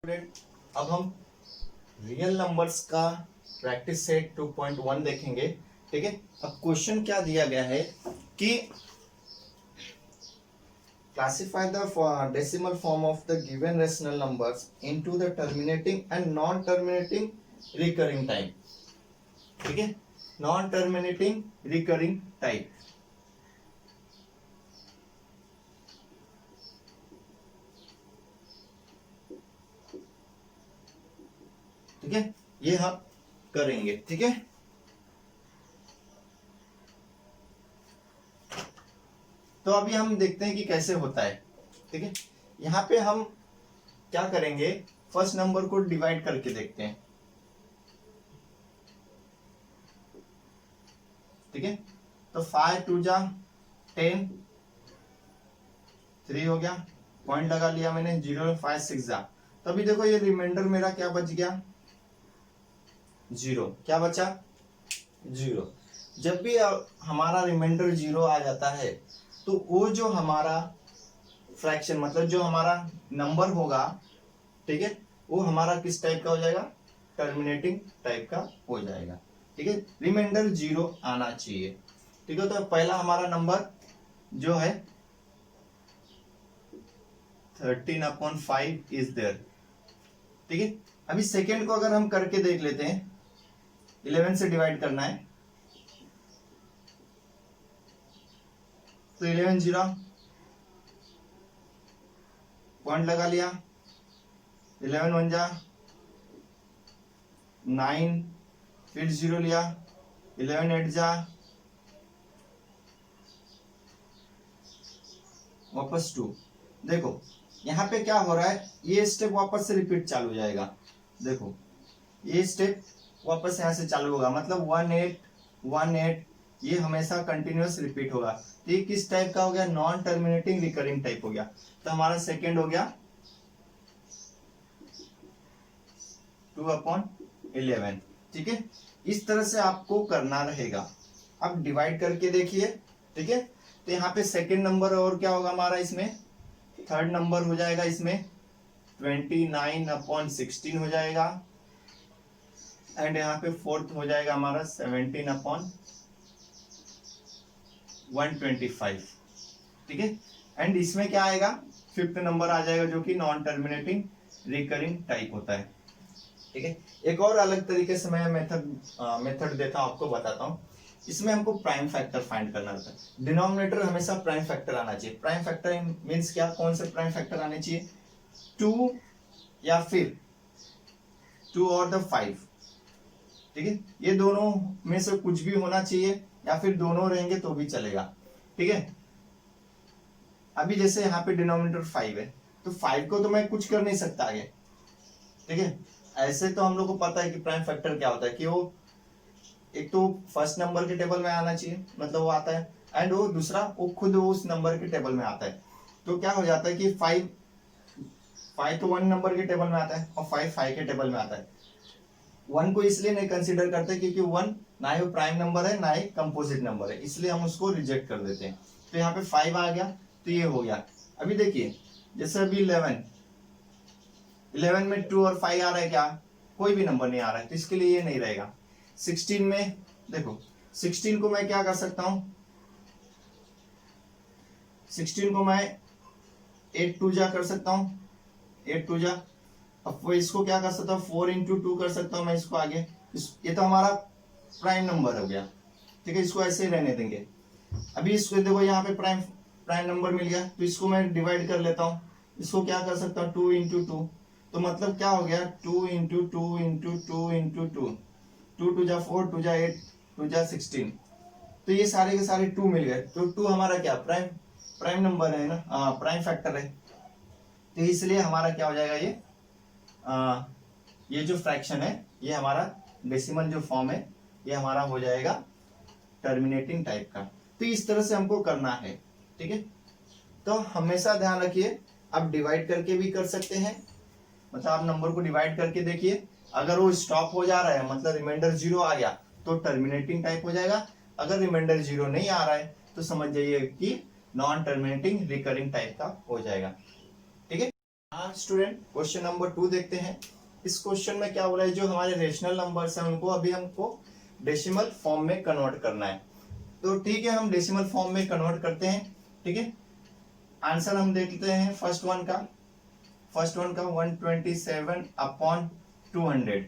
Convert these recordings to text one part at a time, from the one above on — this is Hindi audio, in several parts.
स्टूडेंट, अब हम रियल नंबर्स का प्रैक्टिस सेट 2.1 देखेंगे। ठीक है, अब क्वेश्चन क्या दिया गया है कि classify the decimal form of the given rational numbers into the terminating and non terminating recurring type. ठीक है, नॉन टर्मिनेटिंग रिकरिंग टाइप। ठीक है, ये हम करेंगे। ठीक है, तो अभी हम देखते हैं कि कैसे होता है। ठीक है, यहाँ पे हम क्या करेंगे, फर्स्ट नंबर को डिवाइड करके देखते हैं। ठीक है, तो 5 2 जा 10, 3 हो गया, पॉइंट लगा लिया मैंने, 0 5 6 जा। तो अभी देखो ये रिमाइंडर मेरा क्या बच गया, 0। क्या बचा, 0। जब भी हमारा रिमाइंडर 0 आ जाता है तो वो जो हमारा फ्रैक्शन मतलब जो हमारा नंबर होगा, ठीक है, वो हमारा किस टाइप का हो जाएगा, टर्मिनेटिंग टाइप का हो जाएगा। ठीक है, रिमाइंडर 0 आना चाहिए। ठीक है, तो पहला हमारा नंबर जो है 13/5 इज देयर। ठीक है, अभी सेकेंड को अगर हम करके देख लेते हैं, 11 से डिवाइड करना है, तो 11 0 पॉइंट लगा लिया, 11 1 जा 9, फिर 0 लिया, 11 8 जा वापस 2। देखो यहाँ पे क्या हो रहा है, ये स्टेप वापस से रिपीट चालू हो जाएगा। देखो ये स्टेप वापस यहाँ से चालू होगा, मतलब 1 8 1 8, ये हमेशा कंटिन्यूअस रिपीट होगा। तो ये किस टाइप का हो गया, नॉन टर्मिनेटिंग रिकरिंग टाइप हो गया। तो हमारा सेकेंड हो गया 2/11। ठीक है, इस तरह से आपको करना रहेगा। अब डिवाइड करके देखिए। ठीक है, तो यहाँ पे सेकेंड नंबर और क्या होगा हमारा, इसमें थर्ड नंबर हो जाएगा, इसमें 29/16 हो जाएगा, एंड यहाँ पे फोर्थ हो जाएगा हमारा 17/125। ठीक है, एंड इसमें क्या आएगा, फिफ्थ नंबर आ जाएगा जो कि नॉन टर्मिनेटिंग रिकरिंग टाइप होता है। ठीक है, एक और अलग तरीके से मैं मेथड देता हूं, आपको बताता हूं। इसमें हमको प्राइम फैक्टर फाइंड करना होता है। डिनोमिनेटर हमेशा प्राइम फैक्टर आना चाहिए। प्राइम फैक्टर मींस क्या, कौन से प्राइम फैक्टर आने चाहिए, 2 या फिर 2 और द 5। ठीक है, ये दोनों में से कुछ भी होना चाहिए, या फिर दोनों रहेंगे तो भी चलेगा। ठीक है, अभी जैसे यहाँ पे डिनोमिनेटर 5 है, तो 5 को तो मैं कुछ कर नहीं सकता आगे। ठीक है, ऐसे तो हम लोग को पता है कि प्राइम फैक्टर क्या होता है, कि वो एक तो फर्स्ट नंबर के टेबल में आना चाहिए, मतलब वो आता है, एंड वो दूसरा वो खुद उस नंबर के टेबल में आता है। तो क्या हो जाता है कि 5 तो 1 नंबर के टेबल में आता है, और 5 5 के टेबल में आता है। 1 को इसलिए नहीं कंसीडर करते क्योंकि 1 ना ही प्राइम नंबर है, ना ही कंपोजिट नंबर है, इसलिए हम उसको रिजेक्ट कर देते हैं। तो यहाँ पे 5 आ गया, तो ये हो गया। अभी देखिए जैसे अभी 11 में 2 और 5 आ रहा है, क्या कोई भी नंबर नहीं आ रहा है, तो इसके लिए ये नहीं रहेगा। 16 में देखो, 16 को मैं क्या कर सकता हूं, 16 को मैं 8 2 जा कर सकता हूं, 8 2 जा। अब वो इसको क्या कर सकता हूँ, 4 इंटू 2 कर सकता हूँ मैं इसको आगे। ये तो हमारा प्राइम नंबर हो गया। ठीक है, इसको ऐसे ही रहने देंगे। अभी इसको देखो यहाँ पे प्राइम प्राइम नंबर मिल गया, तो इसको मैं डिवाइड कर लेता हूँ। इसको क्या कर सकता हूँ, 2 इंटू 2, तो मतलब क्या हो गया, 2 इंटू 2 इंटू 2 इंटू 2, 2 2 जा 4, 2 जा 8, 2 जा 16। तो ये सारे के सारे 2 मिल गए, तो 2 हमारा क्या प्राइम प्राइम नंबर है ना, प्राइम फैक्टर है। तो इसलिए हमारा क्या हो जाएगा, ये जो फ्रैक्शन है, ये हमारा डेसिमल जो फॉर्म है, ये हमारा हो जाएगा टर्मिनेटिंग टाइप का। तो इस तरह से हमको करना है। ठीक है, तो हमेशा ध्यान रखिए, आप डिवाइड करके भी कर सकते हैं, मतलब आप नंबर को डिवाइड करके देखिए, अगर वो स्टॉप हो जा रहा है, मतलब रिमाइंडर 0 आ गया, तो टर्मिनेटिंग टाइप हो जाएगा। अगर रिमाइंडर 0 नहीं आ रहा है तो समझ जाइए कि नॉन टर्मिनेटिंग रिकरिंग टाइप का हो जाएगा। ठीक है। हाँ स्टूडेंट, क्वेश्चन नंबर 2 देखते हैं। इस क्वेश्चन में क्या बोला है, जो हमारे रेशनल नंबर्स हैं उनको अभी हमको डेसिमल फॉर्म में कन्वर्ट करना है। तो ठीक है, हम डेसिमल फॉर्म में कन्वर्ट करते हैं। ठीक है, आंसर हम देख लेते हैं फर्स्ट वन का 127 अपॉन 200।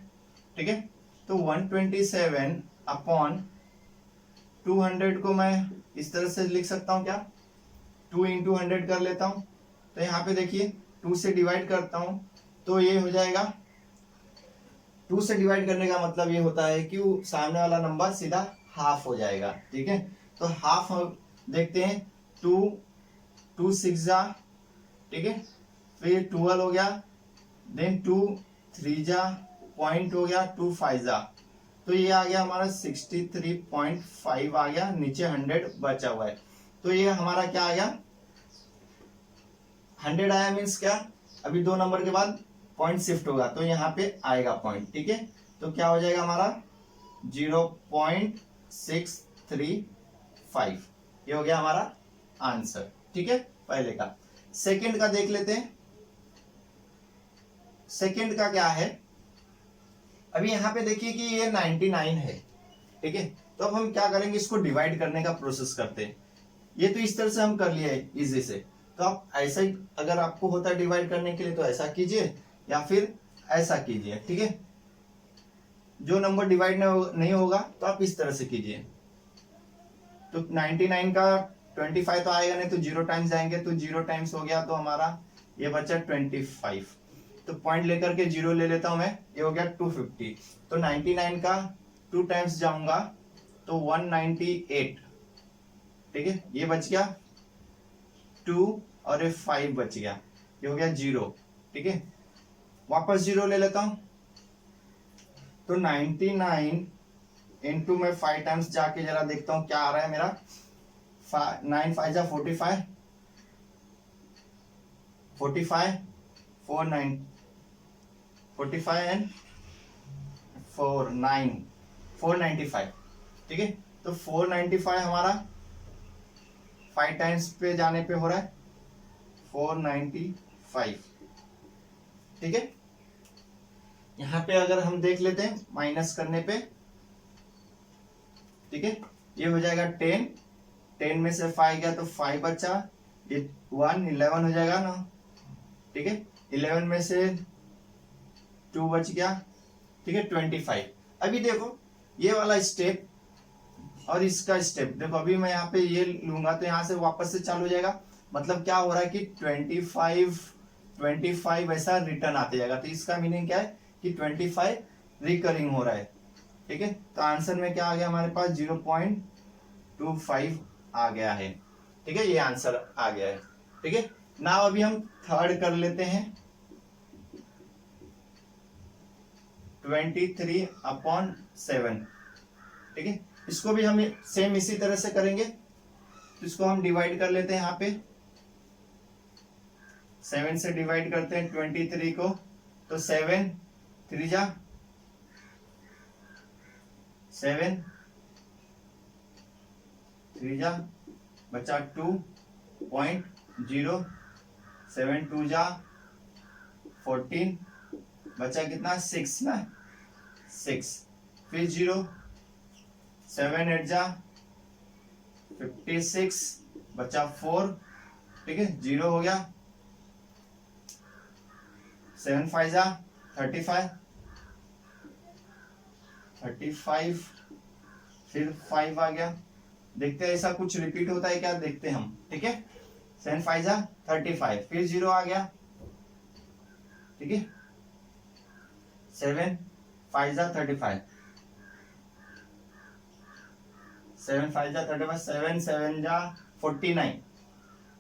ठीक है, तो 127 अपॉन 200 को मैं इस तरह से लिख सकता हूँ क्या, 2 इंटू 100 कर लेता हूँ। तो यहाँ पे देखिए 2 से डिवाइड करता हूँ तो ये हो जाएगा, 2 से डिवाइड करने का मतलब ये होता है कि सामने वाला नंबर सीधा हाफ हो जाएगा। ठीक है, तो हाफ हम देखते हैं, 2 6 जा, ठीक है, फिर 12 हो गया, देन 2 3 जा, पॉइंट हो गया, 2 5 जा, तो ये आ गया हमारा 63.5 आ गया, नीचे 100 बचा हुआ है। तो ये हमारा क्या आ गया, 100 आया, मीन्स क्या, अभी 2 नंबर के बाद पॉइंट शिफ्ट होगा तो यहाँ पे आएगा पॉइंट। ठीक है, तो क्या हो जाएगा हमारा 0.635, ये हो गया हमारा आंसर। ठीक है, पहले का। सेकंड का देख लेते हैं। सेकंड का क्या है, अभी यहाँ पे देखिए कि ये 99 है। ठीक है, तो अब हम क्या करेंगे, इसको डिवाइड करने का प्रोसेस करते हैं। ये तो इस तरह से हम कर लिए है इजी से, तो आप ऐसा ही अगर आपको होता है डिवाइड करने के लिए तो ऐसा कीजिए या फिर ऐसा कीजिए। ठीक है, जो नंबर डिवाइड नहीं होगा तो आप इस तरह से कीजिए। तो 99 का 25 तो आएगा नहीं, तो 0 टाइम्स जाएंगे, तो 0 टाइम्स हो गया, तो हमारा ये बचा 25। तो पॉइंट लेकर के 0 ले लेता हूं मैं, ये हो गया 250। तो 99 का 2 टाइम्स जाऊंगा तो 198। ठीक है, ये बच गया 2 और ये 5 बच गया, ये हो गया 0। ठीक है, वापस 0 ले लेता हूं, तो 99 इंटू में 5 टाइम्स जाके जरा देखता हूं क्या आ रहा है मेरा। 9 5 जा 45, 45 4 9 45 एंड 4 9 495। ठीक है, तो 495 हमारा 5 टाइम्स पे जाने पे हो रहा है 495। ठीक है, यहां पे अगर हम देख लेते हैं माइनस करने पे, ठीक है, ये हो जाएगा 10, 10 में से 5 गया तो 5 बचा, ये 1 11 हो जाएगा ना। ठीक है, 11 में से 2 बच गया, ठीक है, 25। अभी देखो ये वाला स्टेप और इसका स्टेप देखो, अभी मैं यहाँ पे ये लूंगा तो यहाँ से वापस से चालू हो जाएगा, मतलब क्या हो रहा है कि 25 ऐसा रिटर्न आते जाएगा। तो इसका मीनिंग क्या है कि 25 रिकरिंग हो रहा है। ठीक है, तो आंसर में क्या आ गया हमारे पास 0.25 आ गया है। ठीक है, ये आंसर आ गया है। ठीक है, नाउ अभी हम थर्ड कर लेते हैं, 23/7। ठीक है, इसको भी हम सेम इसी तरह से करेंगे। तो इसको हम डिवाइड कर लेते हैं, यहाँ पे 7 से डिवाइड करते हैं 23 को, तो 7 3 जा 7 3 जा बचा 2.0, 7 2 जा 14, बचा कितना 6 ना, 6, फिर 0, 7 8 जा 56, बचा 4। ठीक है, 0 हो गया, 7 5 जा 35, फिर 5 आ गया। देखते हैं ऐसा कुछ रिपीट होता है क्या, देखते हैं हम। ठीक है, 7 5 जा 35, फिर 0 आ गया। ठीक है, 7 5 जा 35, 7 5 जा 35, 7 7 जा 49।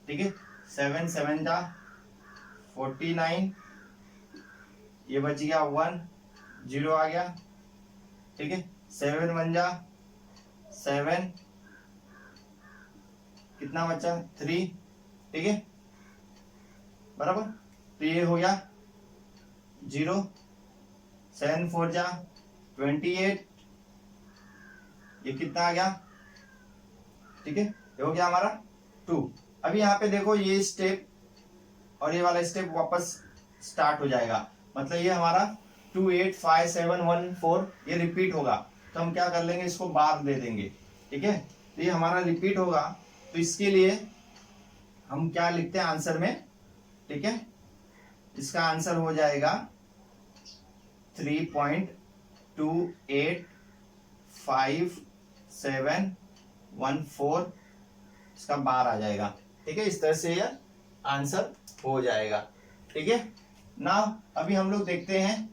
ठीक है, 7 7 जा 49, ये बच गया 1, 0 आ गया। ठीक है, 7 1 जा 7, कितना बचा 3। ठीक है, बराबर, तो ये हो गया 0, 7 4 जा 28, ये कितना आ गया। ठीक है, ये हो गया हमारा 2। अभी यहाँ पे देखो ये स्टेप और ये वाला स्टेप वापस स्टार्ट हो जाएगा, मतलब ये हमारा 2 8 5 7 1 4 ये रिपीट होगा, तो हम क्या कर लेंगे, इसको बार दे देंगे। ठीक है, तो ये हमारा रिपीट होगा, तो इसके लिए हम क्या लिखते हैं आंसर में। ठीक है, इसका आंसर हो जाएगा 3.285714, इसका बार आ जाएगा। ठीक है, इस तरह से यह आंसर हो जाएगा। ठीक है, नाउ अभी हम लोग देखते हैं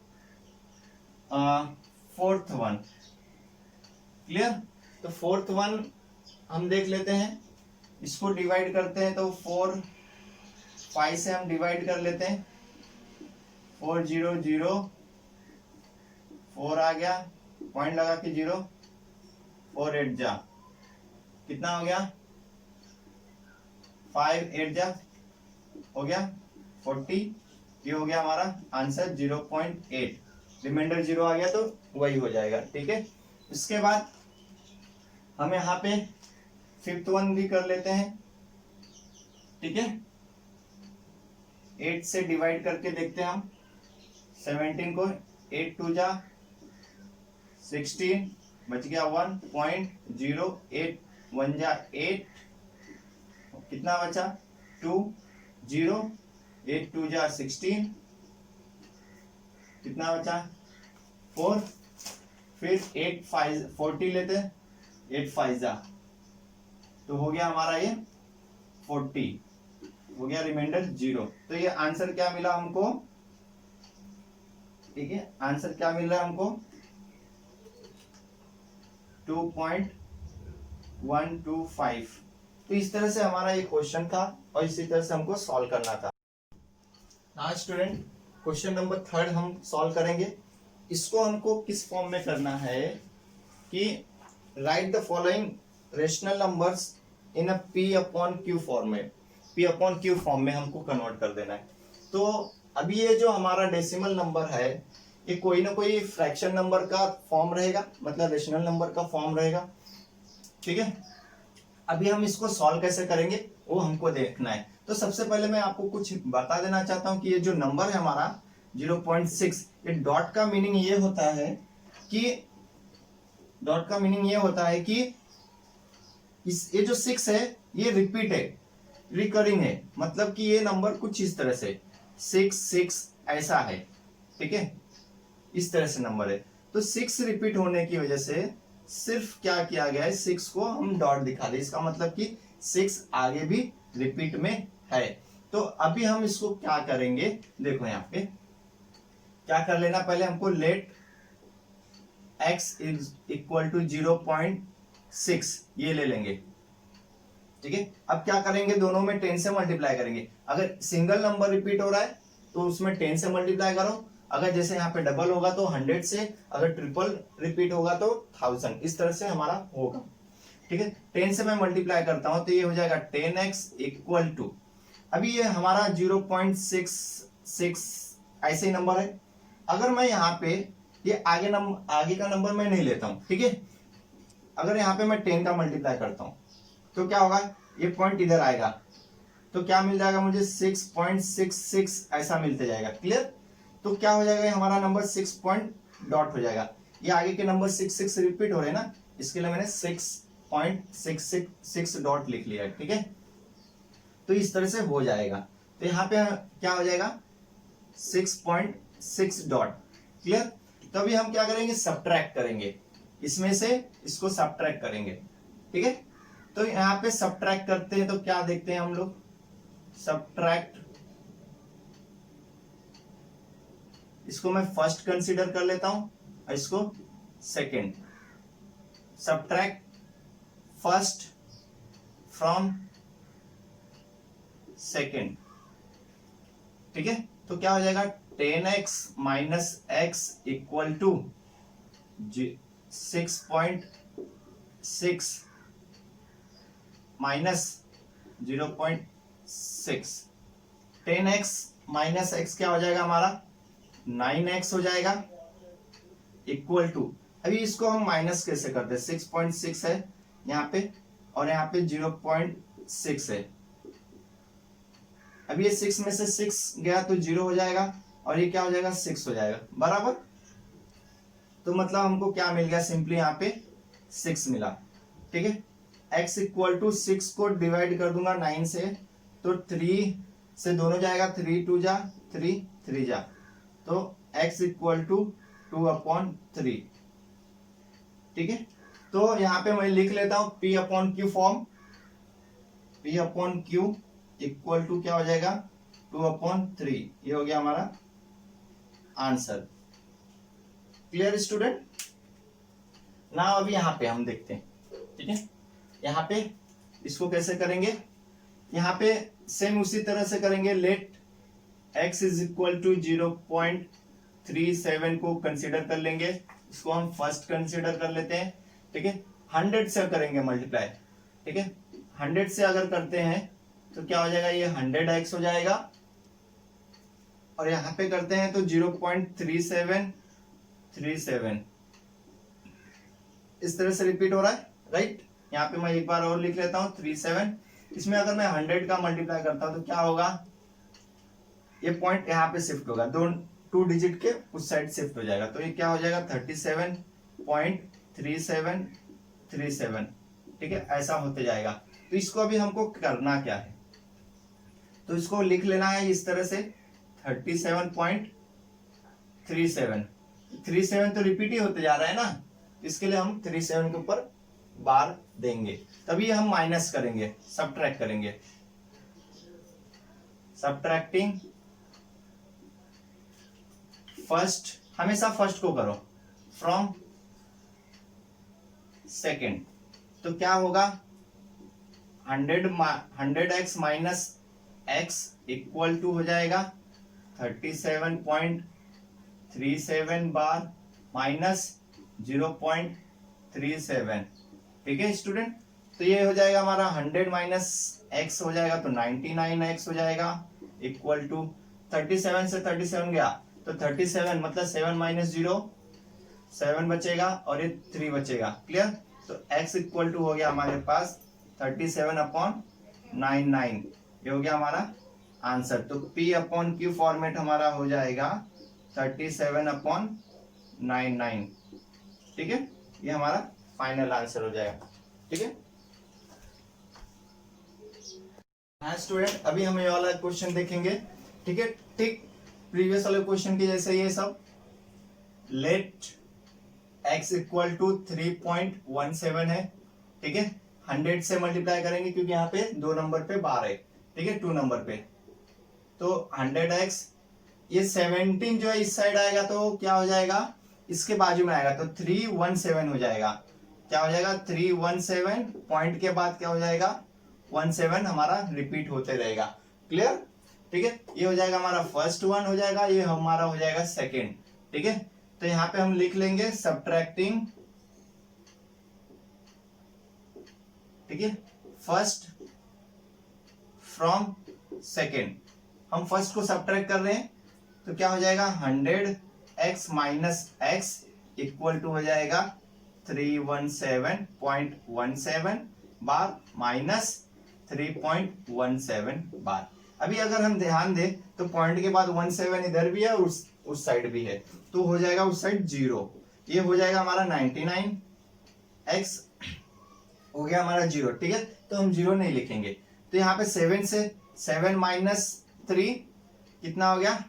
फोर्थ वन। क्लियर, तो फोर्थ वन हम देख लेते हैं, इसको डिवाइड करते हैं तो 4 5 से हम डिवाइड कर लेते हैं, 4 0 0 4 आ गया, पॉइंट लगा के 0, 4 8 जा कितना हो गया, 5 8 जा हो गया 40, ये हो गया हमारा आंसर 0.8, रिमाइंडर 0 आ गया तो वही हो जाएगा। ठीक है, इसके बाद हम यहाँ पे फिफ्थ वन भी कर लेते हैं। ठीक है, 8 से डिवाइड करके देखते हैं हम 17 को, 8 2 जा 16, बच गया 1.08, 1 जा 8, कितना बचा 2 0, 8 2 जा 16, कितना बचा 4, फिर 8 5 40 लेते हैं, 8 5 जा तो हो गया हमारा ये 40, हो गया रिमाइंडर 0। तो ये आंसर क्या मिला हमको, ठीक है, आंसर क्या मिल रहा है हमको 2.125। तो इस तरह से हमारा ये क्वेश्चन था और इसी तरह से हमको सॉल्व करना था। नाउ स्टूडेंट, क्वेश्चन नंबर 3 हम सॉल्व करेंगे। इसको हमको किस फॉर्म में करना है कि right the following rational numbers in a P upon Q form में, P अपॉन Q फॉर्म में हमको कन्वर्ट कर देना है। तो अभी ये जो हमारा डेसिमल नंबर है ये कोई ना कोई फ्रैक्शन नंबर का फॉर्म रहेगा, मतलब रेशनल नंबर का फॉर्म रहेगा। ठीक है, अभी हम इसको सॉल्व कैसे करेंगे वो हमको देखना है। तो सबसे पहले मैं आपको कुछ बता देना चाहता हूं कि ये जो नंबर है हमारा 0.6, ये डॉट का मीनिंग ये होता है कि ये जो 6 है ये रिपीट है, रिकरिंग है, मतलब कि ये नंबर कुछ इस तरह से 6 6 ऐसा है। ठीक है, इस तरह से नंबर है। तो 6 रिपीट होने की वजह से सिर्फ क्या किया गया है, 6 को हम डॉट दिखा दे, इसका मतलब कि 6 आगे भी रिपीट में है। तो अभी हम इसको क्या करेंगे, देखो यहाँ पे क्या कर लेना, पहले हमको let x is equal to 0.6 ये ले लेंगे। ठीक है, अब क्या करेंगे, दोनों में 10 से मल्टीप्लाई करेंगे। अगर सिंगल नंबर रिपीट हो रहा है तो उसमें 10 से मल्टीप्लाई करो, अगर जैसे यहाँ पे डबल होगा तो 100 से, अगर ट्रिपल रिपीट होगा तो 1000, इस तरह से हमारा होगा। ठीक है, 10 से मैं मल्टीप्लाई करता हूं तो ये हो जाएगा 10x इक्वल टू, अभी ये हमारा 0.66 ऐसे ही नंबर है। अगर मैं यहाँ पे ये आगे का नंबर मैं नहीं लेता हूं, ठीक है, अगर यहाँ पे मैं 10 का मल्टीप्लाई करता हूं तो क्या होगा, ये पॉइंट इधर आएगा तो क्या मिल जाएगा मुझे 6.66 ऐसा मिलते जाएगा। क्लियर, तो क्या हो जाएगा, हमारा नंबर 6 पॉइंट डॉट हो जाएगा। ये आगे के नंबर 6 रिपीट हो रहे हैं ना, इसके लिए मैंने 6.666 डॉट लिख लिया है। ठीक है, तो इस तरह से हो जाएगा। तो यहाँ पे क्या हो जाएगा 6.6 डॉट। क्लियर, तो अभी हम क्या करेंगे, सब्ट्रैक्ट करेंगे, इसमें से इसको सब्ट्रैक्ट करेंगे। ठीक है, तो यहाँ पे सब्ट्रैक्ट करते हैं तो क्या देखते हैं हम लोग, सब्ट्रैक्ट, इसको मैं फर्स्ट कंसीडर कर लेता हूं और इसको second. Subtract first from second. ठीक है, तो क्या हो जाएगा 10x minus x equal to 6.6 minus 0.6। 10x minus x क्या हो जाएगा हमारा 9x हो जाएगा इक्वल टू, अभी इसको हम माइनस कैसे करते हैं, 6.6 है यहाँ पे और यहाँ पे 0.6 है, अब ये 6 में से 6 गया तो 0 हो जाएगा और ये क्या हो जाएगा 6 हो जाएगा बराबर। तो मतलब हमको क्या मिल गया, सिंपली यहाँ पे 6 मिला। ठीक है, x इक्वल टू 6 को डिवाइड कर दूंगा 9 से, तो 3 से दोनों जाएगा, 3 2 जा 3 3 जा, तो x इक्वल टू 2/3। ठीक है, तो यहाँ पे मैं लिख लेता हूं p/q form, p/q equal to क्या हो जाएगा 2/3। ये हो गया हमारा आंसर। Clear student? ना अभी यहाँ पे हम देखते हैं। ठीक है, यहाँ पे इसको कैसे करेंगे, यहाँ पे सेम उसी तरह से करेंगे। Let x is equal to 0.37 को कंसीडर कर लेंगे, इसको हम फर्स्ट कंसीडर कर लेते हैं। ठीक है, 100 से करेंगे मल्टीप्लाई। ठीक है, 100 से अगर करते हैं तो क्या हो जाएगा, ये 100x हो जाएगा, और यहाँ पे करते हैं तो 0.3737 इस तरह से रिपीट हो रहा है, राइट। यहाँ पे मैं एक बार और लिख लेता हूं 37। इसमें अगर मैं 100 का मल्टीप्लाई करता हूं तो क्या होगा, ये पॉइंट यहाँ पे शिफ्ट होगा, 2 डिजिट के उस साइड शिफ्ट हो जाएगा, तो ये क्या हो जाएगा 37.3737। ठीक है, ऐसा होते जाएगा। तो इसको अभी हमको करना क्या है, तो इसको लिख लेना है इस तरह से 37.37 तो रिपीट ही होते जा रहा है ना, इसके लिए हम 37 के ऊपर बार देंगे, तभी हम माइनस करेंगे, सबट्रैक्ट करेंगे। सबट्रैक्टिंग फर्स्ट, हमेशा फर्स्ट को करो, फ्रॉम सेकेंड, तो क्या होगा 100x minus x equal to हो जाएगा 37.37 बार माइनस 0.37। ठीक है स्टूडेंट, तो ये हो जाएगा हमारा 100 माइनस x हो जाएगा तो 99x हो जाएगा, इक्वल टू 37 से 37 गया तो 37 मतलब 7 माइनस 0 7 बचेगा और ये 3 बचेगा। क्लियर, तो x इक्वल टू हो गया हमारे पास 37/99। ये हो गया हमारा आंसर। तो p/q फॉर्मेट हमारा हो जाएगा 37/99। ठीक है, ये हमारा फाइनल आंसर हो जाएगा। ठीक है, हाँ स्टूडेंट, अभी हम ये वाला क्वेश्चन देखेंगे। ठीक है, ठीक प्रीवियस वाले क्वेश्चन के जैसे ये सब। लेट x इक्वल टू 3.17 है। ठीक है, 100 से मल्टीप्लाई करेंगे क्योंकि यहाँ पे 2 नंबर पे बार है। ठीक है, 2 नंबर पे, तो 100x, ये 17 जो है इस साइड आएगा तो क्या हो जाएगा, इसके बाजू में आएगा तो 317 हो जाएगा। क्या हो जाएगा 317, पॉइंट के बाद क्या हो जाएगा 17 हमारा रिपीट होते रहेगा। क्लियर? ठीक है, ये हो जाएगा हमारा फर्स्ट वन हो जाएगा, ये हमारा हो जाएगा सेकेंड। ठीक है, तो यहाँ पे हम लिख लेंगे सब्ट्रैक्टिंग, ठीक है, फर्स्ट फ्रॉम सेकेंड। हम फर्स्ट को सब्ट्रैक्ट कर रहे हैं तो क्या हो जाएगा 100x minus x equal to हो जाएगा 317.17 बार माइनस 3.17 बार। अभी अगर हम ध्यान दें तो पॉइंट के बाद 17 इधर भी है और उस साइड भी है, तो हो जाएगा उस साइड 0। ये हो जाएगा हमारा 99x हो गया हमारा 0। ठीक है, तो हम 0 नहीं लिखेंगे, तो यहाँ पे 7 से 7 माइनस 3 कितना हो गया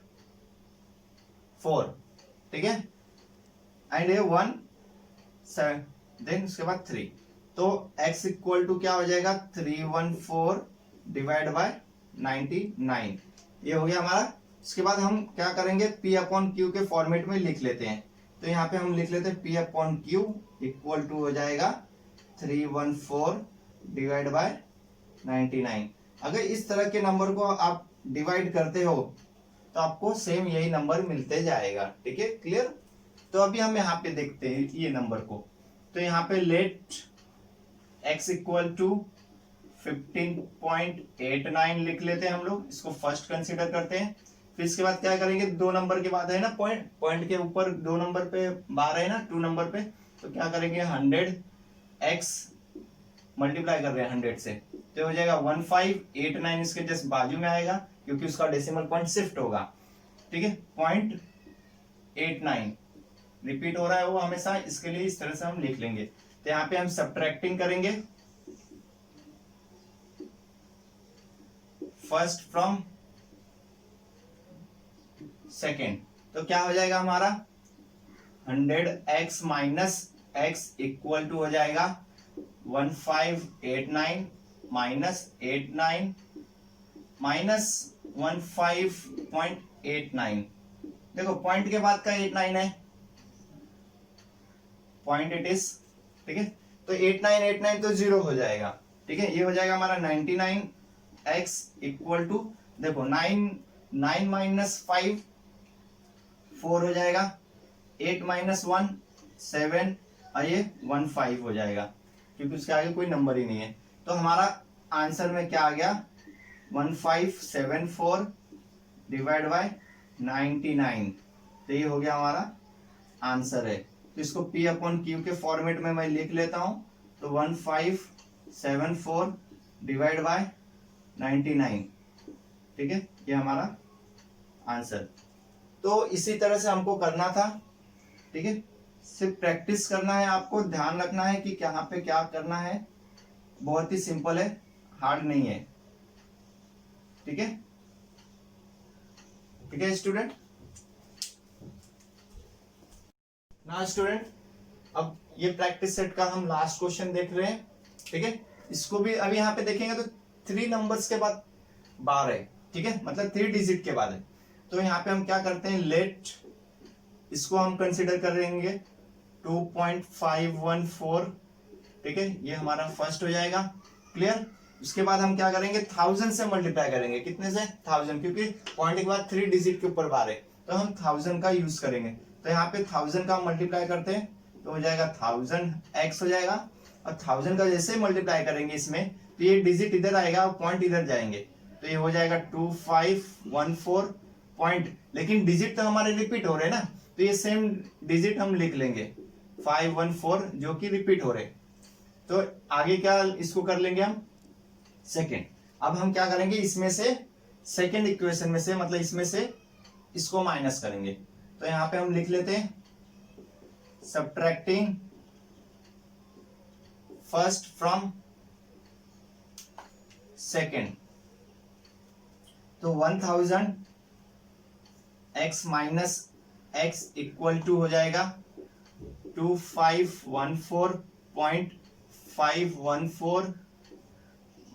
4। ठीक है, एंड ये 1 7 देन उसके बाद 3, तो x इक्वल टू क्या हो जाएगा 314 डिवाइड बाय 99। ये हो गया हमारा। इसके बाद हम क्या करेंगे p/q के फॉर्मेट में लिख लेते हैं, तो यहाँ पे हम लिख लेते हैं p/q इक्वल टू हो जाएगा 314 डिवाइड बाय 99। अगर इस तरह के नंबर को आप डिवाइड करते हो तो आपको सेम यही नंबर मिलते जाएगा। ठीक है, क्लियर? तो अभी हम यहाँ पे देखते हैं ये नंबर को, तो यहाँ पे लेट x इक्वल टू 15.89 लिख लेते हैं हम लोग, इसको फर्स्ट कंसीडर करते हैं। फिर इसके बाद क्या करेंगे, 2 नंबर के बाद है ना पॉइंट के ऊपर 2 नंबर पे बार है ना 2 नंबर पे, तो क्या करेंगे 100x मल्टीप्लाई कर रहे हैं 100 से, तो हो जाएगा 1589 इसके जस्ट बाजू में आएगा, क्योंकि उसका डेसिमल पॉइंट शिफ्ट होगा, ठीक है। 0.89 रिपीट हो रहा है वो हमेशा, इसके लिए इस तरह से हम लिख लेंगे। तो यहाँ पे हम सब्ट्रैक्टिंग करेंगे फर्स्ट फ्रॉम सेकेंड, तो क्या हो जाएगा हमारा 100x minus x equal to हो जाएगा 1589 माइनस 89 माइनस 15.89। देखो पॉइंट के बाद का 89 है, पॉइंट इट इज, ठीक है। तो 89 तो 0 हो जाएगा, ठीक है। ये हो जाएगा हमारा 99x इक्वल टू, देखो 9 माइनस 5 4 हो जाएगा, 8 माइनस 1 7 और ये 15 हो जाएगा, क्योंकि उसके आगे कोई नंबर ही नहीं है। तो हमारा आंसर में क्या आ गया 1574 डिवाइड बाय 99। तो ये हो गया हमारा आंसर है। तो इसको P अपॉन Q के फॉर्मेट में मैं लिख लेता हूं, तो 1574 डिवाइड बाय 99, ठीक है, ये हमारा आंसर। तो इसी तरह से हमको करना था, ठीक है। सिर्फ प्रैक्टिस करना है, आपको ध्यान रखना है कि यहाँ पे क्या करना है। बहुत ही सिंपल है, हार्ड नहीं है, ठीक है, ठीक है स्टूडेंट। ना स्टूडेंट, अब ये प्रैक्टिस सेट का हम लास्ट क्वेश्चन देख रहे हैं, ठीक है। इसको भी अभी यहाँ पे देखेंगे तो 3 नंबर्स के बाद बार है, ठीक है, मतलब 3 डिजिट के बाद है। तो यहाँ पे हम क्या करते हैं, लेट इसको हम कंसिडर करेंगे 2.514, ठीक है, ये हमारा फर्स्ट हो जाएगा, क्लियर। उसके बाद हम क्या करेंगे 1000 से मल्टीप्लाई करेंगे, कितने से 1000, क्योंकि पॉइंट के बाद 3 डिजिट के ऊपर बार है, तो हम 1000 का यूज करेंगे। तो यहाँ पे 1000 का मल्टीप्लाई करते हैं तो हो जाएगा 1000x हो जाएगा, और 1000 का जैसे मल्टीप्लाई करेंगे इसमें तो ये डिजिट इधर आएगा और पॉइंट इधर जाएंगे, तो ये हो जाएगा 2514 पॉइंट, लेकिन डिजिट तो हमारे रिपीट हो रहे हैं ना, तो ये सेम डिजिट हम लिख लेंगे 514 जो कि रिपीट हो रहे। तो आगे क्या इसको कर लेंगे हम सेकेंड। अब हम क्या करेंगे, इसमें से सेकेंड इक्वेशन में से, मतलब इसमें से इसको माइनस करेंगे। तो यहां पे हम लिख लेते हैं सब्ट्रैक्टिंग फर्स्ट फ्रॉम सेकेंड, तो 1000x minus x equal to हो जाएगा 2514.514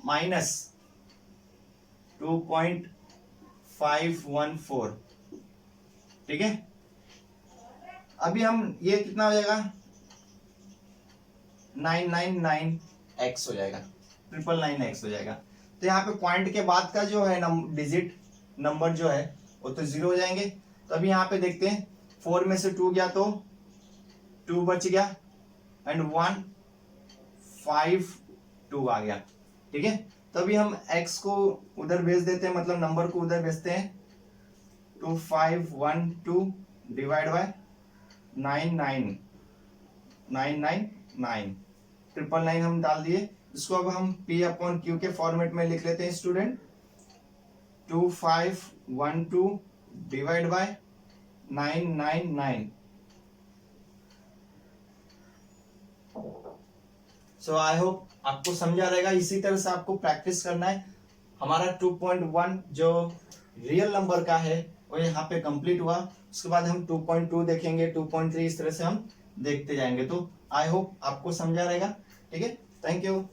माइनस 2.514, ठीक है। अभी हम ये कितना हो जाएगा 999x हो जाएगा, 999x हो जाएगा। तो यहाँ पे पॉइंट के बाद का जो है डिजिट नंबर जो है वो तो 0 हो जाएंगे। तो अभी यहाँ पे देखते हैं 4 में से 2 गया तो 2 बच गया, एंड 1 5 2 आ गया, ठीक है। तो अभी हम x को उधर भेज देते हैं, मतलब नंबर को उधर भेजते हैं, 2512 डिवाइड बाय 99999 999 हम डाल दिए। इसको अब हम P अपॉन Q के फॉर्मेट में लिख लेते हैं student, 2512 divide by 999। So I hope आपको समझा रहेगा। इसी तरह से आपको प्रैक्टिस करना है। हमारा 2.1 जो रियल नंबर का है वो यहाँ पे कंप्लीट हुआ। उसके बाद हम 2.2 देखेंगे, 2.3, इस तरह से हम देखते जाएंगे। तो आई होप आपको समझा रहेगा, ठीक है। Thank you.